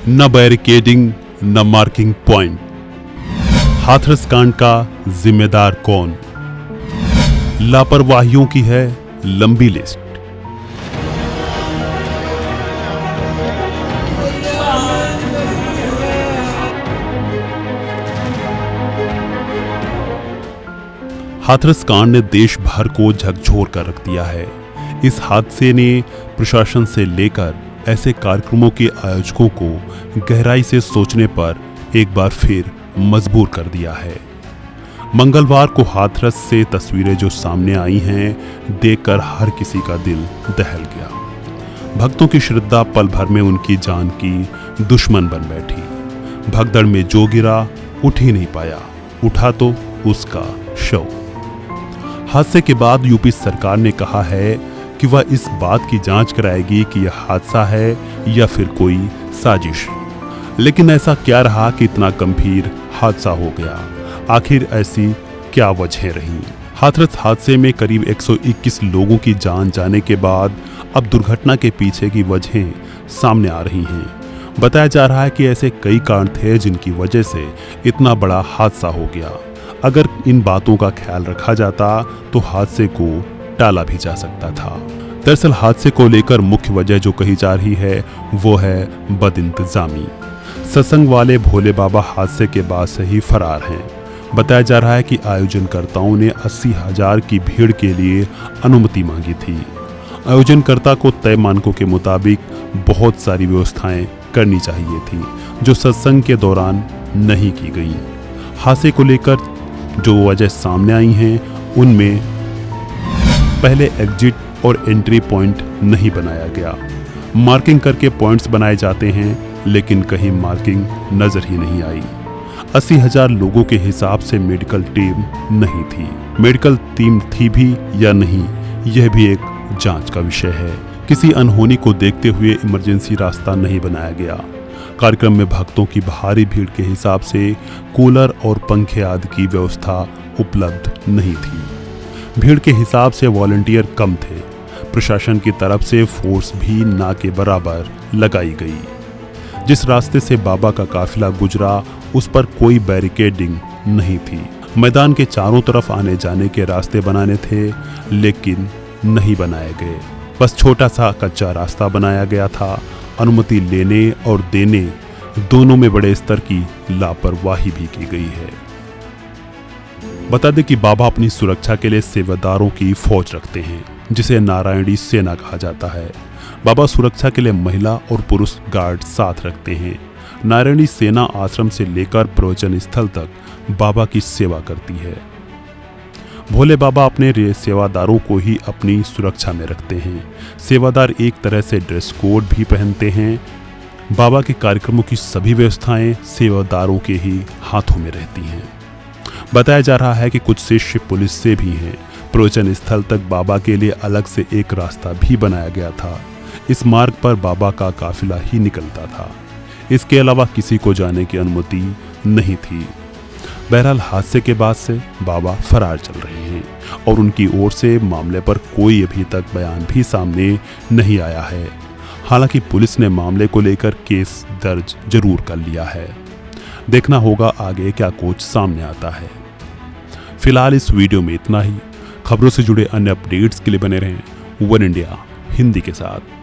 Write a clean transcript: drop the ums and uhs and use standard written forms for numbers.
न बैरिकेडिंग न marking point. Hathras कांड का जिम्मेदार कौन? लापरवाहियों की है लंबी लिस्ट। हाथरस कांड ने देश भर को झकझोर कर रख दिया है। इस हादसे ने प्रशासन से लेकर ऐसे कार्यक्रमों के आयोजकों को गहराई से सोचने पर एक बार फिर मजबूर कर दिया है। मंगलवार को हाथरस से तस्वीरें जो सामने आई हैं, देखकर हर किसी का दिल दहल गया। भक्तों की श्रद्धा पल भर में उनकी जान की दुश्मन बन बैठी। भगदड़ में जो गिरा उठ ही नहीं पाया, उठा तो उसका शव। हादसे के बाद यूपी सरकार ने कहा है कि वह इस बात की जांच कराएगी कि यह हादसा है या फिर कोई साजिश। लेकिन ऐसा क्या रहा कि इतना गंभीर हादसा हो गया? आखिर ऐसी क्या वजह रही? हाथरस हादसे में करीब 121 लोगों की जान जाने के बाद अब दुर्घटना के पीछे की वजहें सामने आ रही हैं। बताया जा रहा है कि ऐसे कई कारण थे जिनकी वजह से इतना बड़ा हादसा हो गया। अगर इन बातों का ख्याल रखा जाता तो हादसे को टाला भी जा सकता था। दरअसल हादसे को लेकर मुख्य वजह जो कही जा रही है वो है बदइंतजामी। सत्संग वाले भोले बाबा हादसे के बाद से ही फरार हैं। बताया जा रहा है कि आयोजनकर्ताओं ने 80,000 की भीड़ के लिए अनुमति मांगी थी। आयोजनकर्ता को तय मानकों के मुताबिक बहुत सारी व्यवस्थाएं करनी चाहिए थी जो सत्संग के दौरान नहीं की गई। हादसे को लेकर जो वजह सामने आई हैं उनमें पहले एग्जिट और एंट्री पॉइंट नहीं बनाया गया। मार्किंग करके पॉइंट्स बनाए जाते हैं लेकिन कहीं मार्किंग नजर ही नहीं आई। 80,000 लोगों के हिसाब से मेडिकल टीम नहीं थी। मेडिकल टीम थी भी या नहीं, यह भी एक जांच का विषय है। किसी अनहोनी को देखते हुए इमरजेंसी रास्ता नहीं बनाया गया। कार्यक्रम में भक्तों की भारी भीड़ के हिसाब से कूलर और पंखे आदि की व्यवस्था उपलब्ध नहीं थी। भीड़ के हिसाब से वॉलंटियर कम थे। प्रशासन की तरफ से फोर्स भी ना के बराबर लगाई गई। जिस रास्ते से बाबा का काफिला गुजरा उस पर कोई बैरिकेडिंग नहीं थी। मैदान के चारों तरफ आने जाने के रास्ते बनाने थे लेकिन नहीं बनाए गए। बस छोटा सा कच्चा रास्ता बनाया गया था। अनुमति लेने और देने दोनों में बड़े स्तर की लापरवाही भी की गई है। बता दें कि बाबा अपनी सुरक्षा के लिए सेवादारों की फौज रखते हैं जिसे नारायणी सेना कहा जाता है। बाबा सुरक्षा के लिए महिला और पुरुष गार्ड साथ रखते हैं। नारायणी सेना आश्रम से लेकर प्रवचन स्थल तक बाबा की सेवा करती है। भोले बाबा अपने सेवादारों को ही अपनी सुरक्षा में रखते हैं। सेवादार एक तरह से ड्रेस कोड भी पहनते हैं। बाबा के कार्यक्रमों की सभी व्यवस्थाएं सेवादारों के ही हाथों में रहती हैं। बताया जा रहा है कि कुछ शिष्य पुलिस से भी हैं। प्रवचन स्थल तक बाबा के लिए अलग से एक रास्ता भी बनाया गया था। इस मार्ग पर बाबा का काफिला ही निकलता था। इसके अलावा किसी को जाने की अनुमति नहीं थी। बहरहाल हादसे के बाद से बाबा फरार चल रहे हैं और उनकी ओर से मामले पर कोई अभी तक बयान भी सामने नहीं आया है। हालांकि पुलिस ने मामले को लेकर केस दर्ज जरूर कर लिया है। देखना होगा आगे क्या कुछ सामने आता है। फिलहाल इस वीडियो में इतना ही। खबरों से जुड़े अन्य अपडेट्स के लिए बने रहें वन इंडिया हिंदी के साथ।